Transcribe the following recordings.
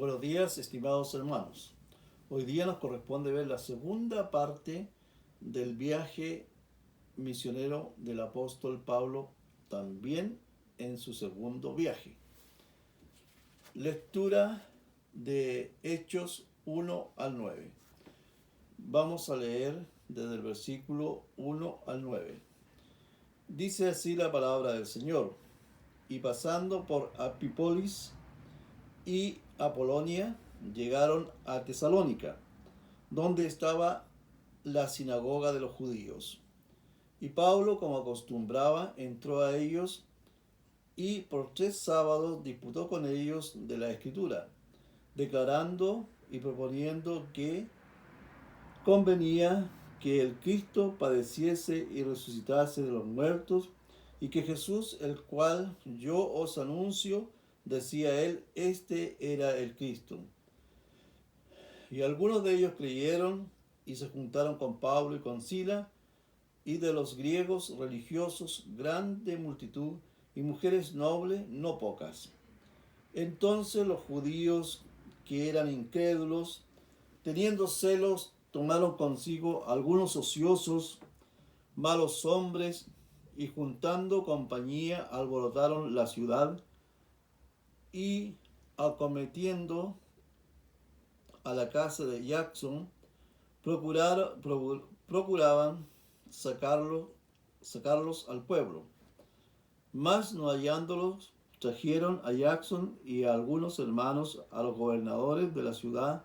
Buenos días, estimados hermanos. Hoy día nos corresponde ver la segunda parte del viaje misionero del apóstol Pablo, también en su segundo viaje. Lectura de Hechos 1 al 9. Vamos a leer desde el versículo 1 al 9. Dice así la palabra del Señor: y pasando por Amphipolis y Apolonia, llegaron a Tesalónica, donde estaba la sinagoga de los judíos. Y Pablo, como acostumbraba, entró a ellos y por 3 sábados disputó con ellos de la Escritura, declarando y proponiendo que convenía que el Cristo padeciese y resucitase de los muertos, y que Jesús, el cual yo os anuncio, decía él, este era el Cristo. Y algunos de ellos creyeron y se juntaron con Pablo y con Sila, y de los griegos religiosos grande multitud, y mujeres nobles no pocas. Entonces los judíos que eran incrédulos, teniendo celos, tomaron consigo algunos ociosos, malos hombres, y juntando compañía alborotaron la ciudad, y acometiendo a la casa de Jackson, procuraban sacarlos al pueblo. Mas no hallándolos, trajeron a Jackson y a algunos hermanos a los gobernadores de la ciudad,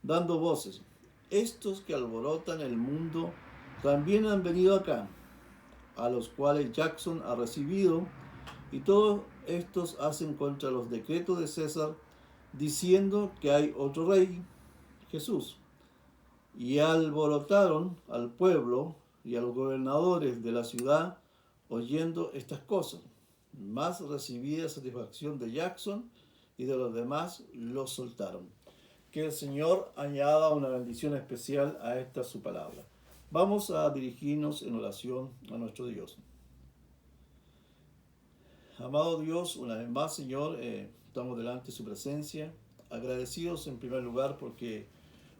dando voces: estos que alborotan el mundo también han venido acá, a los cuales Jackson ha recibido, y todos estos hacen contra los decretos de César, diciendo que hay otro rey, Jesús. Y alborotaron al pueblo y a los gobernadores de la ciudad oyendo estas cosas. Mas recibida satisfacción de Jackson y de los demás, los soltaron. Que el Señor añada una bendición especial a esta su palabra. Vamos a dirigirnos en oración a nuestro Dios. Amado Dios, una vez más, Señor, estamos delante de su presencia, agradecidos en primer lugar porque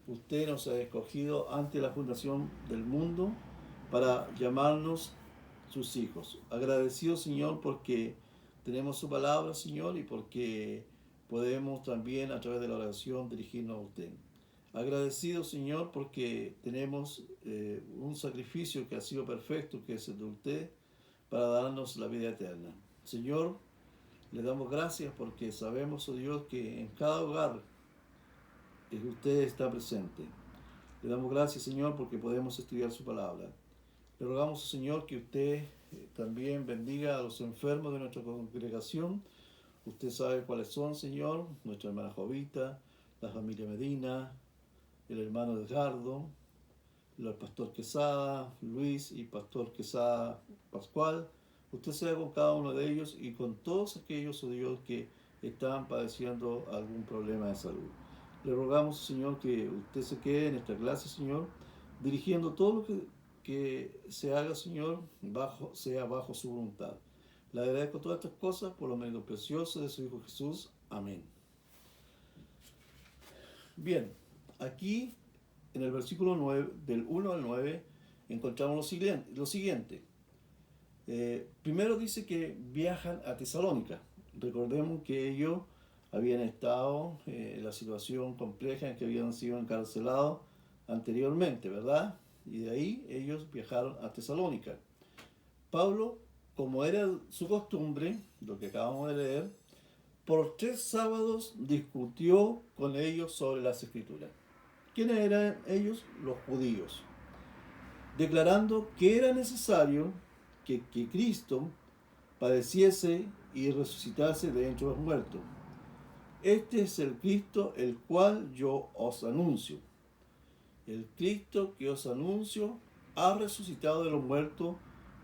usted nos ha escogido ante la fundación del mundo para llamarnos sus hijos. Agradecidos, Señor, porque tenemos su palabra, Señor, y porque podemos también a través de la oración dirigirnos a usted. Agradecidos, Señor, porque tenemos un sacrificio que ha sido perfecto, que es el de usted, para darnos la vida eterna. Señor, le damos gracias porque sabemos, oh Dios, que en cada hogar usted está presente. Le damos gracias, Señor, porque podemos estudiar su palabra. Le rogamos, Señor, que usted también bendiga a los enfermos de nuestra congregación. Usted sabe cuáles son, Señor: nuestra hermana Jovita, la familia Medina, el hermano Edgardo, el pastor Quesada, Luis y pastor Quesada Pascual. Usted sea con cada uno de ellos y con todos aquellos, oh Dios, que están padeciendo algún problema de salud. Le rogamos, Señor, que usted se quede en esta clase, Señor, dirigiendo todo lo que se haga, Señor, sea bajo su voluntad. Le agradezco todas estas cosas por los méritos preciosos de su Hijo Jesús. Amén. Bien, aquí en el versículo 9, del 1 al 9, encontramos lo siguiente. Primero dice que viajan a Tesalónica. Recordemos que ellos habían estado en la situación compleja en que habían sido encarcelados anteriormente, ¿verdad? Y de ahí ellos viajaron a Tesalónica. Pablo, como era su costumbre, lo que acabamos de leer, por 3 sábados discutió con ellos sobre las Escrituras. ¿Quiénes eran ellos? Los judíos, declarando que era necesario que Cristo padeciese y resucitase de entre los muertos. Este es el Cristo el cual yo os anuncio. El Cristo que os anuncio ha resucitado de los muertos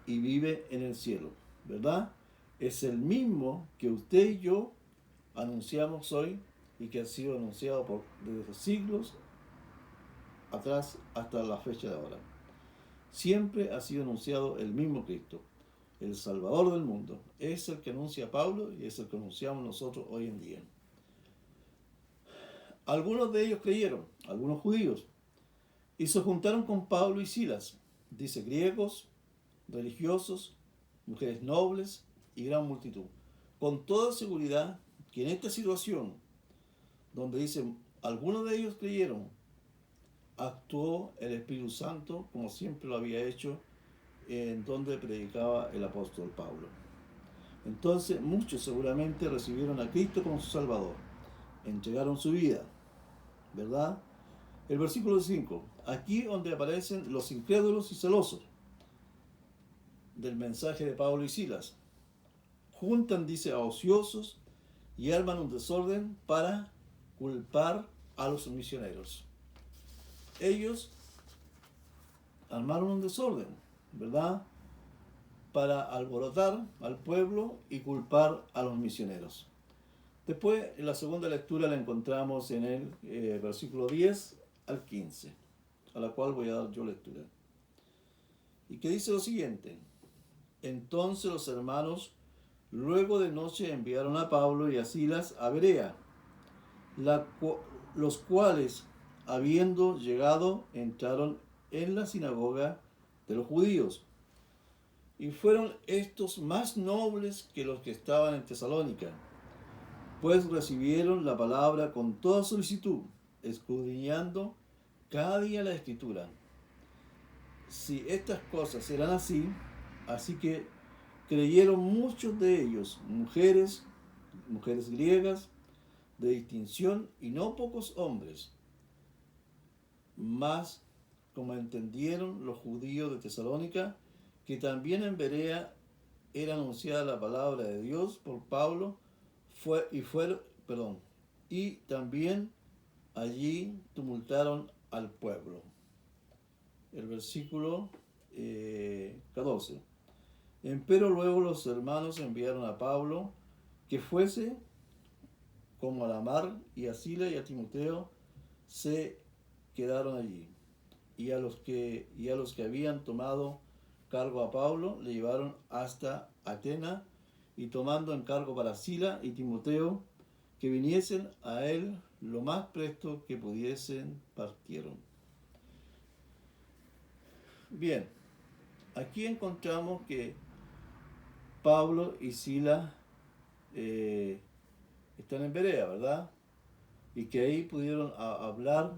y vive en el cielo, ¿verdad? Es el mismo que usted y yo anunciamos hoy y que ha sido anunciado desde siglos atrás hasta la fecha de ahora. Siempre ha sido anunciado el mismo Cristo, el Salvador del mundo. Es el que anuncia Pablo y es el que anunciamos nosotros hoy en día. Algunos de ellos creyeron, algunos judíos, y se juntaron con Pablo y Silas, dice griegos, religiosos, mujeres nobles y gran multitud. Con toda seguridad que en esta situación, donde dicen algunos de ellos creyeron, actuó el Espíritu Santo como siempre lo había hecho en donde predicaba el apóstol Pablo. Entonces muchos seguramente recibieron a Cristo como su Salvador, entregaron su vida, ¿verdad? El versículo 5, aquí donde aparecen los incrédulos y celosos del mensaje de Pablo y Silas, juntan, dice, a ociosos y arman un desorden para culpar a los misioneros. Ellos armaron un desorden, ¿verdad?, para alborotar al pueblo y culpar a los misioneros. Después, en la segunda lectura la encontramos en el versículo 10 al 15, a la cual voy a dar yo lectura. Y que dice lo siguiente: entonces los hermanos luego de noche enviaron a Pablo y a Silas a Berea, los cuales, habiendo llegado, entraron en la sinagoga de los judíos. Y fueron estos más nobles que los que estaban en Tesalónica, pues recibieron la palabra con toda solicitud, escudriñando cada día la Escritura. Si estas cosas eran así que creyeron muchos de ellos, mujeres griegas de distinción y no pocos hombres. Mas, como entendieron los judíos de Tesalónica, que también en Berea era anunciada la palabra de Dios por Pablo, y también allí tumultaron al pueblo. El versículo 14. Empero luego los hermanos enviaron a Pablo que fuese como a la mar, y a Silas y a Timoteo se quedaron allí. Y a los que habían tomado cargo a Pablo le llevaron hasta Atenas, y tomando encargo para Silas y Timoteo que viniesen a él lo más presto que pudiesen, partieron. Bien, aquí encontramos que Pablo y Silas están en Berea, ¿verdad? Y que ahí pudieron hablar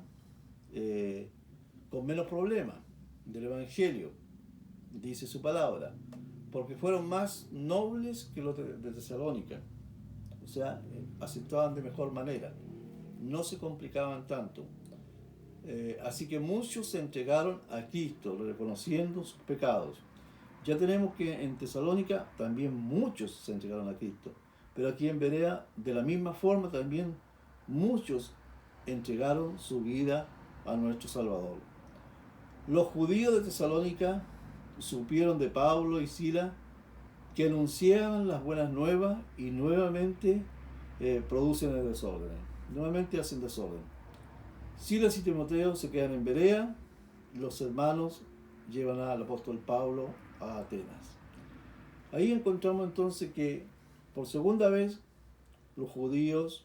con menos problemas del Evangelio, dice su palabra, porque fueron más nobles que los de Tesalónica, o sea, aceptaban de mejor manera, no se complicaban tanto. Así que muchos se entregaron a Cristo, reconociendo sus pecados. Ya tenemos que en Tesalónica también muchos se entregaron a Cristo, pero aquí en Berea de la misma forma también muchos entregaron su vida a nuestro Salvador. Los judíos de Tesalónica supieron de Pablo y Silas que anunciaban las buenas nuevas y nuevamente producen el desorden, nuevamente hacen desorden. Silas y Timoteo se quedan en Berea, los hermanos llevan al apóstol Pablo a Atenas. Ahí encontramos entonces que por segunda vez los judíos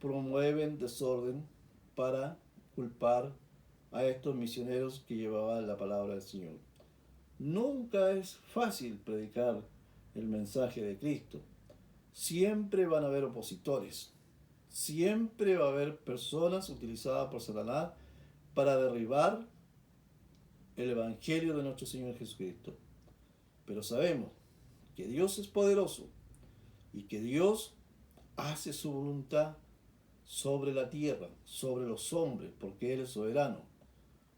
promueven desorden para culpar a estos misioneros que llevaban la palabra del Señor. Nunca es fácil predicar el mensaje de Cristo. Siempre van a haber opositores. Siempre va a haber personas utilizadas por Satanás para derribar el Evangelio de nuestro Señor Jesucristo. Pero sabemos que Dios es poderoso y que Dios hace su voluntad sobre la tierra, sobre los hombres, porque Él es soberano.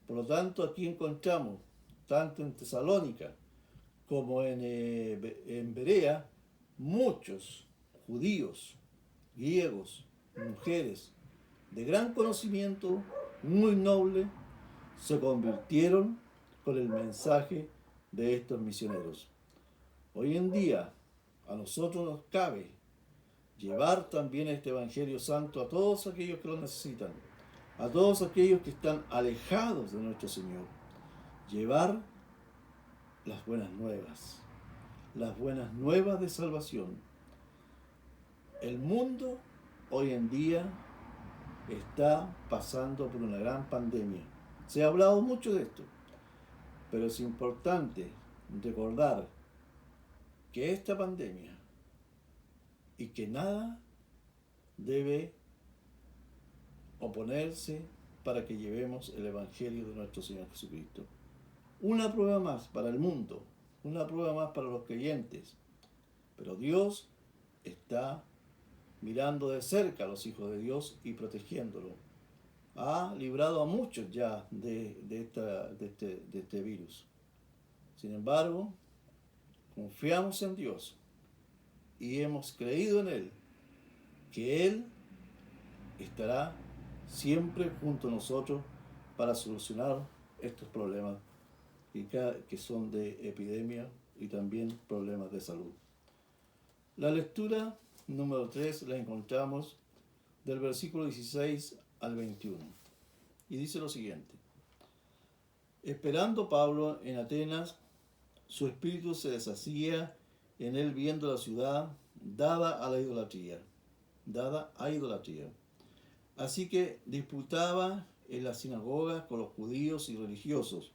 Por lo tanto, aquí encontramos, tanto en Tesalónica como en Berea, muchos judíos, griegos, mujeres de gran conocimiento, muy noble, se convirtieron con el mensaje de estos misioneros. Hoy en día a nosotros nos cabe llevar también este Evangelio Santo a todos aquellos que lo necesitan, a todos aquellos que están alejados de nuestro Señor. Llevar las buenas nuevas de salvación. El mundo hoy en día está pasando por una gran pandemia. Se ha hablado mucho de esto, pero es importante recordar que esta pandemia y que nada debe oponerse para que llevemos el Evangelio de nuestro Señor Jesucristo. Una prueba más para el mundo, una prueba más para los creyentes, pero Dios está mirando de cerca a los hijos de Dios y protegiéndolo. Ha librado a muchos ya de este virus. Sin embargo, confiamos en Dios y hemos creído en Él, que Él estará siempre junto a nosotros para solucionar estos problemas que son de epidemia y también problemas de salud. La lectura número 3 la encontramos del versículo 16 al 21 y dice lo siguiente: esperando Pablo en Atenas, su espíritu se deshacía en él viendo la ciudad dada a idolatría. Así que disputaba en las sinagogas con los judíos y religiosos,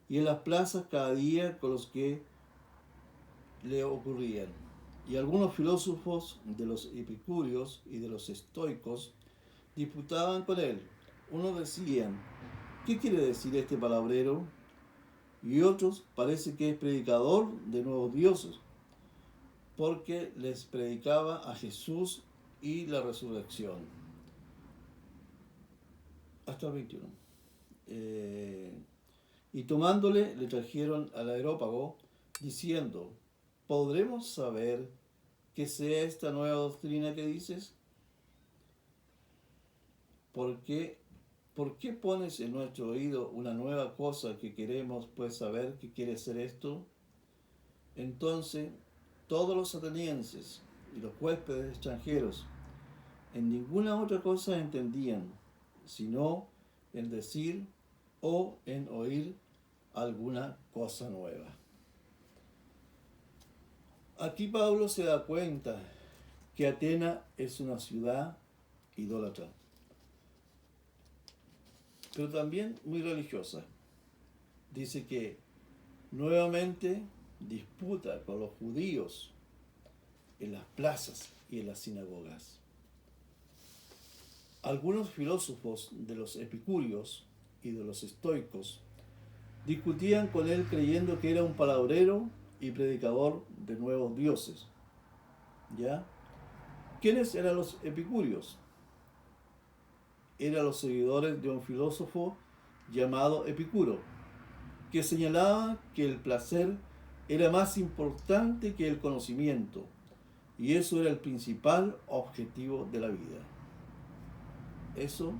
y en las plazas cada día con los que le ocurrían. Y algunos filósofos de los epicúreos y de los estoicos disputaban con él. Unos decían: ¿qué quiere decir este palabrero? Y otros: parece que es predicador de nuevos dioses, porque les predicaba a Jesús y la resurrección. Hasta el 21. Y tomándole, le trajeron al Areópago, diciendo: ¿podremos saber qué sea esta nueva doctrina que dices? ¿Por qué pones en nuestro oído una nueva cosa que queremos pues saber qué quiere ser esto? Entonces todos los atenienses y los huéspedes extranjeros en ninguna otra cosa entendían, sino en decir o en oír alguna cosa nueva. Aquí Pablo se da cuenta que Atenas es una ciudad idólatra, pero también muy religiosa. Dice que nuevamente disputa con los judíos en las plazas y en las sinagogas. Algunos filósofos de los epicúreos y de los estoicos discutían con él creyendo que era un palabrero y predicador de nuevos dioses. ¿Ya? ¿Quiénes eran los epicúreos? Eran los seguidores de un filósofo llamado Epicuro, que señalaba que el placer era más importante que el conocimiento, y eso era el principal objetivo de la vida. Eso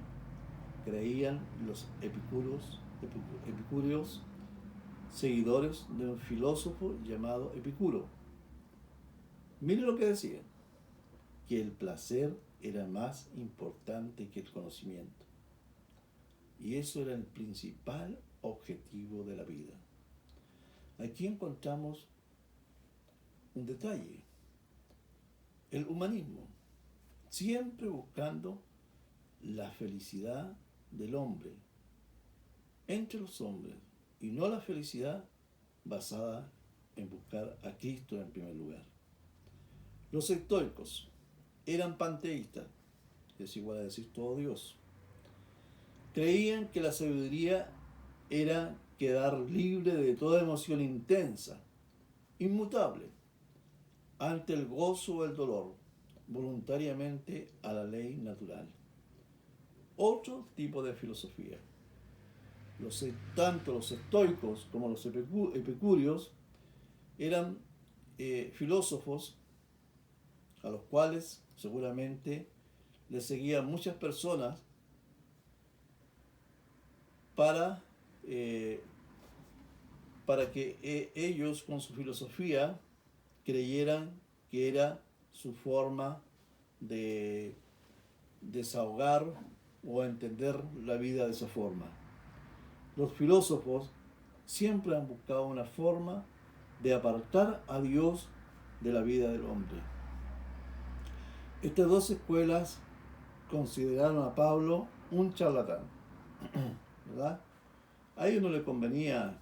creían los epicúreos, seguidores de un filósofo llamado Epicuro. Miren lo que decían: que el placer era más importante que el conocimiento, y eso era el principal objetivo de la vida. Aquí encontramos un detalle: el humanismo, siempre buscando la felicidad del hombre entre los hombres, y no la felicidad basada en buscar a Cristo en primer lugar. Los estoicos eran panteístas, es igual a decir todo Dios. Creían que la sabiduría era quedar libre de toda emoción intensa, inmutable, ante el gozo o el dolor, voluntariamente a la ley natural. Otro tipo de filosofía. Tanto los estoicos como los epicúreos eran filósofos a los cuales seguramente les seguían muchas personas para que ellos con su filosofía creyeran que era su forma de desahogar o entender la vida de esa forma. Los filósofos siempre han buscado una forma de apartar a Dios de la vida del hombre. Estas dos escuelas consideraron a Pablo un charlatán, ¿verdad? A ellos no les convenía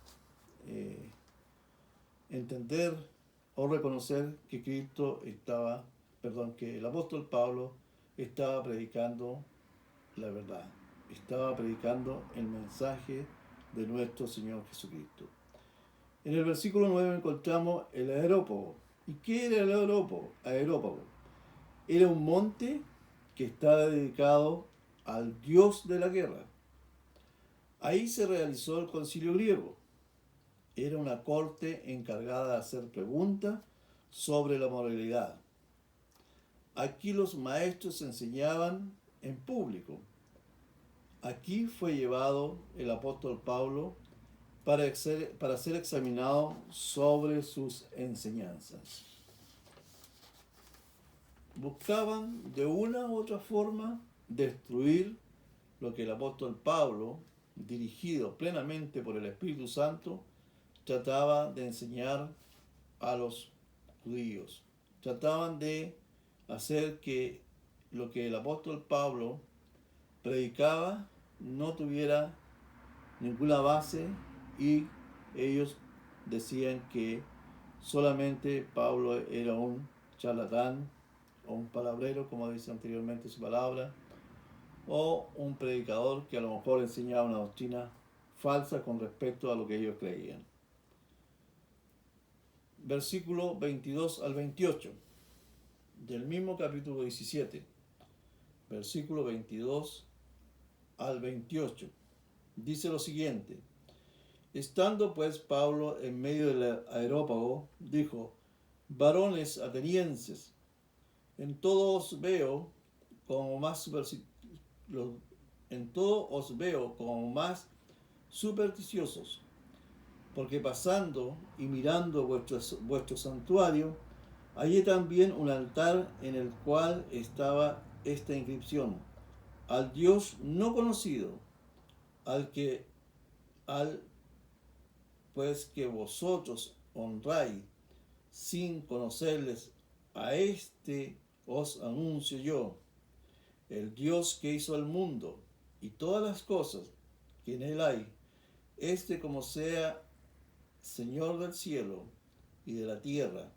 entender o reconocer que que el apóstol Pablo estaba predicando la verdad, estaba predicando el mensaje de nuestro Señor Jesucristo. En el versículo 9 encontramos el Areópago. ¿Y qué era el Areópago? Era un monte que estaba dedicado al dios de la guerra. Ahí se realizó el concilio griego. Era una corte encargada de hacer preguntas sobre la moralidad. Aquí los maestros enseñaban en público. Aquí fue llevado el apóstol Pablo para ser examinado sobre sus enseñanzas. Buscaban de una u otra forma destruir lo que el apóstol Pablo, dirigido plenamente por el Espíritu Santo, trataba de enseñar a los judíos. Trataban de hacer que lo que el apóstol Pablo predicaba no tuviera ninguna base, y ellos decían que solamente Pablo era un charlatán o un palabrero, como dice anteriormente su palabra, o un predicador que a lo mejor enseñaba una doctrina falsa con respecto a lo que ellos creían. Versículo 22 al 28 del mismo capítulo 17, versículo 22 al 28, dice lo siguiente: estando pues Pablo en medio del Areópago, dijo: varones atenienses, en todo os veo como más supersticiosos, porque pasando y mirando vuestro santuario, hallé también un altar en el cual estaba esta inscripción: al Dios no conocido, al pues que vosotros honráis sin conocerles, a este os anuncio yo, el Dios que hizo el mundo y todas las cosas que en él hay, como sea Señor del cielo y de la tierra,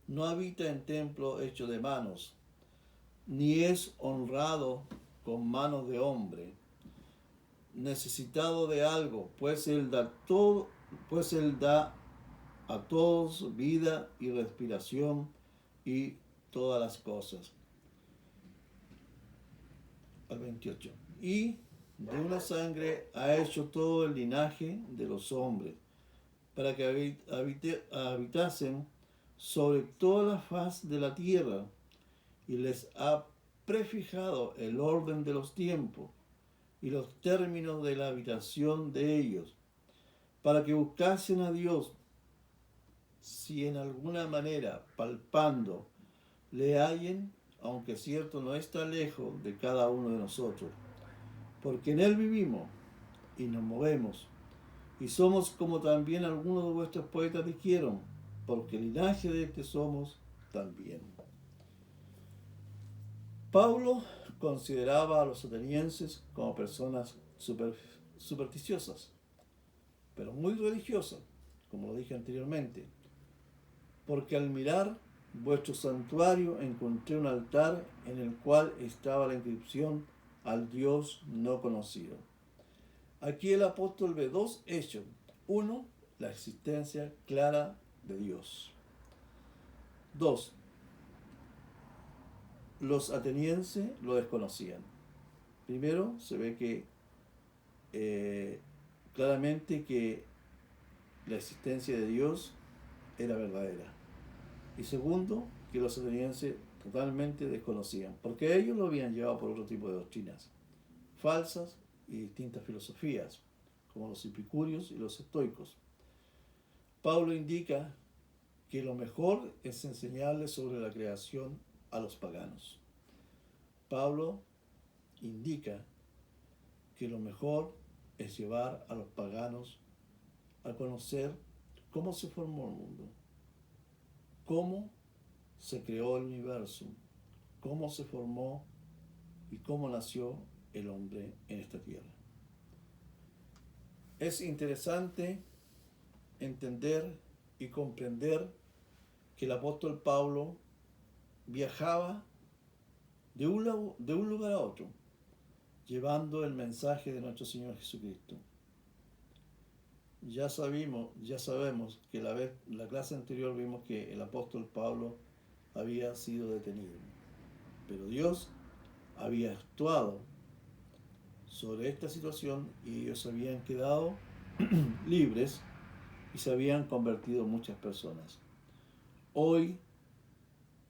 no habita en templo hecho de manos, ni es honrado con manos de hombre, necesitado de algo, pues él da a todos vida y respiración y todas las cosas. Al 28. Y de una sangre ha hecho todo el linaje de los hombres, para que habitasen sobre toda la faz de la tierra, y les ha prefijado el orden de los tiempos y los términos de la habitación de ellos, para que buscasen a Dios, si en alguna manera, palpando, le hallen, aunque cierto no está lejos de cada uno de nosotros, porque en él vivimos y nos movemos, y somos como también algunos de vuestros poetas dijeron, porque linaje de este somos también. Pablo consideraba a los atenienses como personas supersticiosas, pero muy religiosas, como lo dije anteriormente, porque al mirar vuestro santuario encontré un altar en el cual estaba la inscripción: al Dios no conocido. Aquí el apóstol ve dos hechos. Uno, la existencia clara de Dios. Dos, los atenienses lo desconocían. Primero, se ve que claramente que la existencia de Dios era verdadera. Y segundo, que los atenienses totalmente desconocían, porque ellos lo habían llevado por otro tipo de doctrinas falsas y distintas filosofías, como los epicúreos y los estoicos. Pablo indica que lo mejor es enseñarles sobre la creación a los paganos. Pablo indica que lo mejor es llevar a los paganos a conocer cómo se formó el mundo, cómo se creó el universo, cómo se formó y cómo nació el hombre en esta tierra. Es interesante entender y comprender que el apóstol Pablo viajaba de un lugar a otro, llevando el mensaje de nuestro Señor Jesucristo. Ya sabemos que la clase anterior vimos que el apóstol Pablo había sido detenido, pero Dios había actuado sobre esta situación y ellos habían quedado libres y se habían convertido muchas personas. Hoy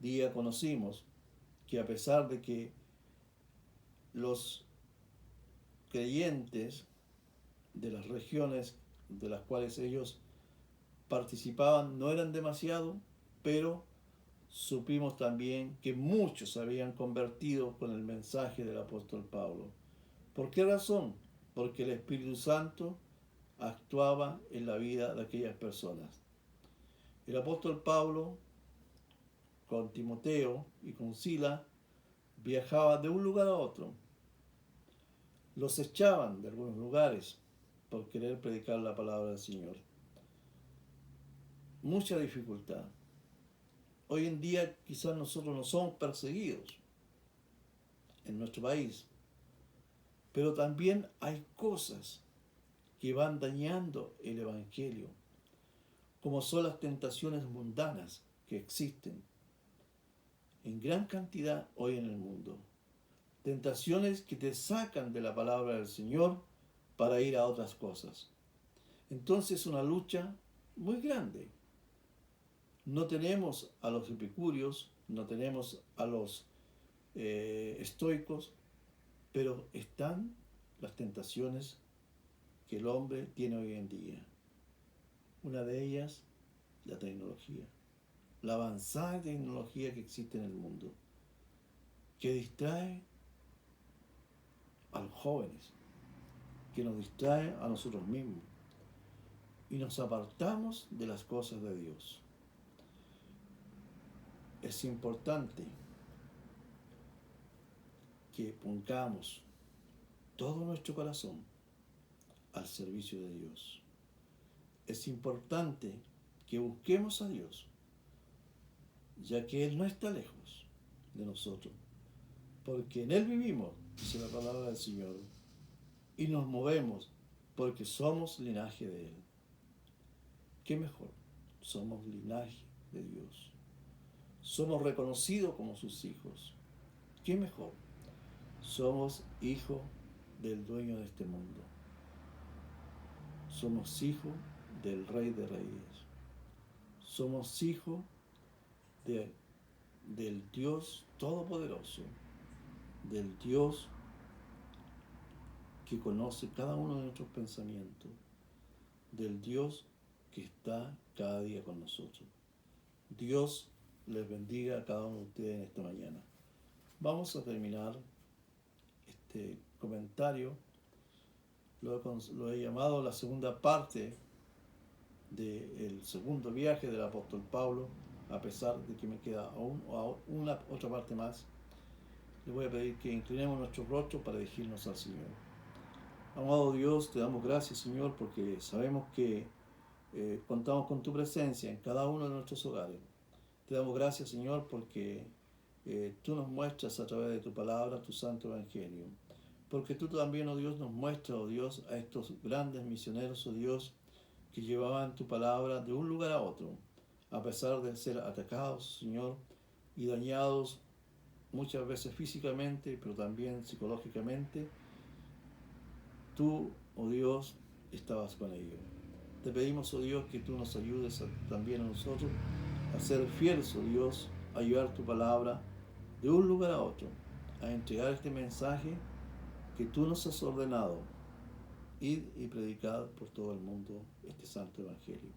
día conocimos que a pesar de que los creyentes de las regiones de las cuales ellos participaban no eran demasiado, pero supimos también que muchos se habían convertido con el mensaje del apóstol Pablo. ¿Por qué razón? Porque el Espíritu Santo actuaba en la vida de aquellas personas. El apóstol Pablo, con Timoteo y con Sila, viajaba de un lugar a otro. Los echaban de algunos lugares por querer predicar la palabra del Señor. Mucha dificultad. Hoy en día quizás nosotros no somos perseguidos en nuestro país, pero también hay cosas que van dañando el Evangelio, como son las tentaciones mundanas que existen en gran cantidad hoy en el mundo. Tentaciones que te sacan de la palabra del Señor para ir a otras cosas. Entonces es una lucha muy grande. No tenemos a los epicúreos, no tenemos a los estoicos, pero están las tentaciones que el hombre tiene hoy en día. Una de ellas, la tecnología. La avanzada tecnología que existe en el mundo, que distrae a los jóvenes, que nos distrae a nosotros mismos y nos apartamos de las cosas de Dios. Es importante que pongamos todo nuestro corazón al servicio de Dios. Es importante que busquemos a Dios, ya que Él no está lejos de nosotros, porque en Él vivimos, dice la palabra del Señor, y nos movemos porque somos linaje de Él. ¿Qué mejor? Somos linaje de Dios. Somos reconocidos como sus hijos. ¿Qué mejor? Somos hijos del dueño de este mundo. Somos hijos del Rey de Reyes. Somos hijos del Dios Todopoderoso, del Dios que conoce cada uno de nuestros pensamientos, del Dios que está cada día con nosotros. Dios les bendiga a cada uno de ustedes en esta mañana. Vamos a terminar este comentario, lo he llamado la segunda parte del segundo viaje del apóstol Pablo, a pesar de que me queda aún una otra parte más. Le voy a pedir que inclinemos nuestro rostro para dirigirnos al Señor. Amado Dios, te damos gracias, Señor, porque sabemos que contamos con tu presencia en cada uno de nuestros hogares. Te damos gracias, Señor, porque tú nos muestras a través de tu palabra, tu santo evangelio. Porque tú también, oh Dios, nos muestras, oh Dios, a estos grandes misioneros, oh Dios, que llevaban tu palabra de un lugar a otro, a pesar de ser atacados, Señor, y dañados muchas veces físicamente, pero también psicológicamente. Tú, oh Dios, estabas con ellos. Te pedimos, oh Dios, que tú nos ayudes también a nosotros a ser fieles, oh Dios, a llevar tu palabra de un lugar a otro, a entregar este mensaje que tú nos has ordenado, ir y predicar por todo el mundo este santo evangelio.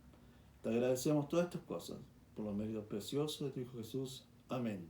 Te agradecemos todas estas cosas por los medios preciosos de tu Hijo Jesús. Amén.